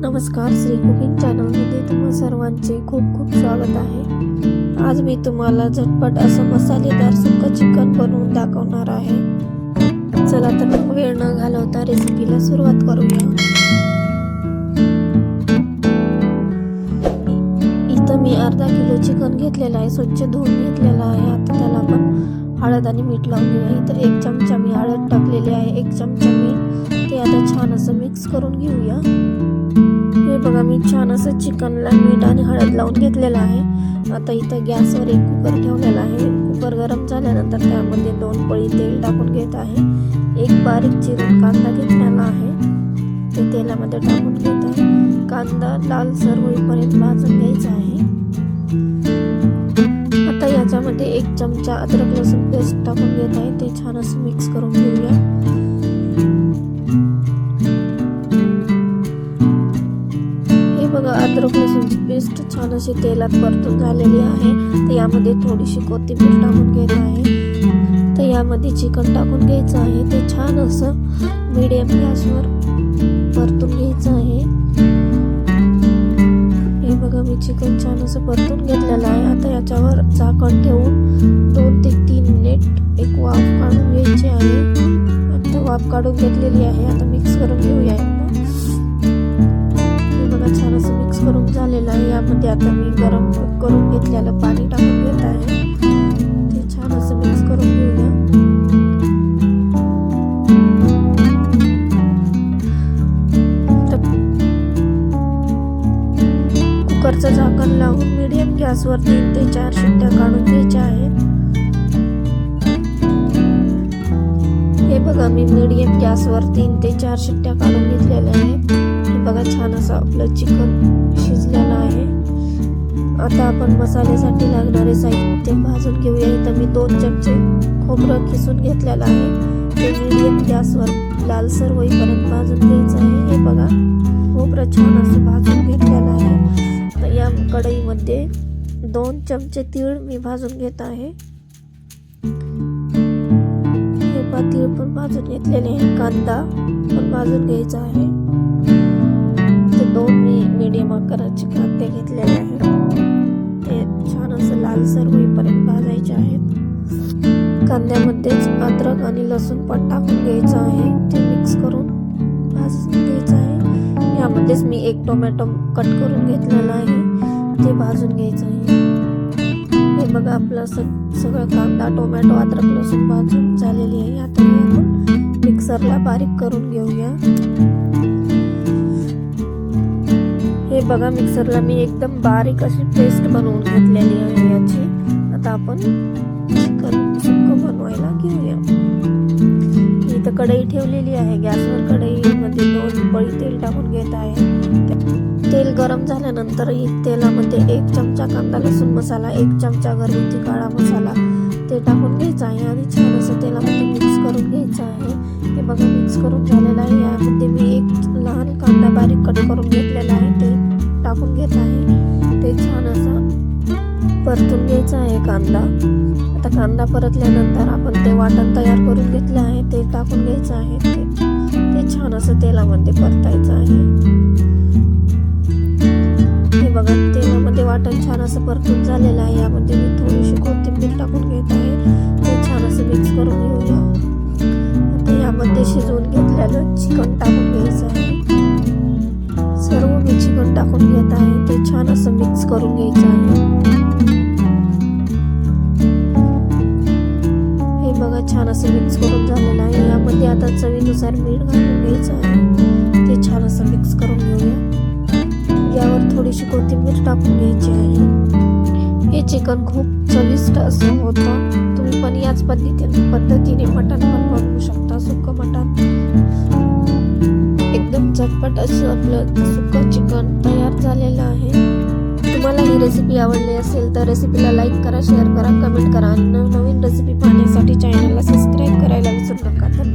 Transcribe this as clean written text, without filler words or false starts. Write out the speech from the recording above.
नमस्कार, श्री कुकिंग चॅनलमध्ये तुम्हा सर्वांचे खूप खूप स्वागत आहे। आज मी तुम्हाला झटपट असं मसालेदार सुक्क चिकन बनवून दाखवणार आहे। चला तर मग वेळ न घालवता रेसिपीला सुरुवात करूया। इथं मी अर्धा किलो चिकन घेतलेलं आहे, स्वच्छ धुवून घेतलेलं आहे। आता त्याला आपण हळद आणि मीठ लावून घेऊया। इथं 1 चमचा मी हळद टाकलेली आहे, 1 चमचा मीठ। ते आता छान असं मिक्स करून घेऊया। हे बघा, मी छान असं चिकनला मीठ आणि हळद लावून घेतलेलं आहे। आता इथं गॅसवर एक कुकर ठेवलेला आहे। कुकर गरम झाल्यानंतर त्यामध्ये 2 पळी तेल टाकून घेत आहे। एक बारीक चिरून कांदा घेतलेला आहे, ते तेलामध्ये टाकून घेत आहे। कांदा लालसर होईपर्यंत भाजून घ्यायचा आहे। आता याच्यामध्ये 1 चमचा अद्रक लसूण पेस्ट टाकून घेत आहे, ते छान असं मिक्स करून घेऊया। बघा, अद्रक लसूणची पेस्ट छान अशी तेलात परतून झालेली आहे। तर यामध्ये थोडीशी कोथिंबीर टाकून घेत आहे। तर यामध्ये चिकन टाकून घ्यायचं आहे, ते छान असं मीडियम गॅसवर परतून घ्यायचं आहे। हे बघा, मी चिकन छान असं परतून घेतलेलं आहे। आता याच्यावर झाकण ठेवून 2 ते 3 मिनिट एक वाफ काढून घ्यायची आहे। आता वाफ काढून घेतलेली आहे। आता मिक्स करून घेऊया। छान असं मिक्स करून झालेलं आहे। यामध्ये आता मी गरम करून घेतलेलं पाणी टाकून घेत आहे, ते छान असं मिक्स करून घेऊया। कुकरचं झाकण लावून मीडियम गॅसवर 3 ते 4 शिट्ट्या काढून घ्यायच्या आहेत। हे बघा, मी मीडियम गॅसवर 3 ते 4 शिट्ट्या काढून घेतलेल्या आहेत। बघा, छान असं आपलं चिकन शिजलेलं आहे। आता आपण मसाल्यासाठी लागणारे साहित्य भाजून घेऊया। इथं मी 2 चमचे खोबरं किसून घेतलेलं आहे, ते मीडियम गॅसवर लालसर होईपर्यंत भाजून घ्यायचं आहे। हे बघा, खोबरं छान असं भाजून घेतलेलं आहे। तर या कढईमध्ये 2 चमचे तीळ मी भाजून घेत आहे। हे पहा, तीळ पण भाजून घेतलेले आहे। कांदा पण भाजून घ्यायचा आहे। 2 मीडियम आकाराचे कांदे घेतलेले आहेत, ते छान असं लालसर होईपर्यंत भाजायचे आहेत। कांद्यामध्येच अद्रक आणि लसूण पण टाकून घ्यायचं आहे, ते मिक्स करून भाजून घ्यायचं आहे। यामध्येच मी 1 टोमॅटो कट करून घेतलेला आहे, ते भाजून घ्यायचं आहे। हे बघा, आपलं सगळं कांदा, टोमॅटो, अद्रक, लसूण भाजून झालेली आहे। आता आपण मिक्सरला बारीक करून घेऊया। हे बघा, मिक्सरला मी एकदम बारीक अशी पेस्ट बनवून घेतलेली आहे याची। आता आपण चिकन सुक्क बनवायला घेऊया। इथं कढई ठेवलेली आहे गॅसवर। कढईमध्ये 2 पळी तेल टाकून घेत आहे। तेल गरम झाल्यानंतर तेलामध्ये 1 चमचा कांदा लसूण मसाला, 1 चमचा घरगुती काळा मसाला ते टाकून घ्यायचा आहे आणि छान असं तेलामध्ये मिक्स करून घ्यायचं आहे। हे बघा, मिक्स करून झालेलं आहे। यामध्ये मी 1 लहान कांदा बारीक कट करून घेतलेला आहे, ते टाकून घेत आहे। ते छान असं परतून घ्यायचं आहे कांदा। आता कांदा परतल्यानंतर आपण ते वाटण तयार करून घेतलं आहे, ते टाकून घ्यायचं आहे। ते छान असं तेलामध्ये परतायचं आहे। हे बघा, तेलामध्ये वाटण छान असं परतून झालेलं आहे। यामध्ये मी थोडीशी कोथिंबीर टाकून घेत आहे, ते छान असं मिक्स करून घेऊया। आता यामध्ये शिजवून घेतलेलं चिकन टाकून घ्यायचं आहे। सर्व मी चिकन टाकून घेत आहे, ते छान असं मिक्स करून घ्यायचं आहे। हे बघा, छान असं मिक्स करून झालेलं आहे। यामध्ये आता चवीनुसार मीठ घालून घ्यायचं आहे, ते छान असं मिक्स करून घेऊया। यावर थोडीशी कोथिंबीर टाकून घ्यायची आहे। हे चिकन खूप चविष्ट असं होतं। तुम्ही पण याच पद्धतीने मटण पण बनवू शकता, सुक्क मटण। एकदम झटपट असं आपलं सुक्क चिकन तयार झालेलं आहे। तुम्हाला ही रेसिपी आवडली असेल तर रेसिपीला लाईक करा, शेअर करा, कमेंट करा आणि नवीन रेसिपी पाहण्यासाठी चॅनलला सबस्क्राईब करायला विसरू नका। धन्यवाद।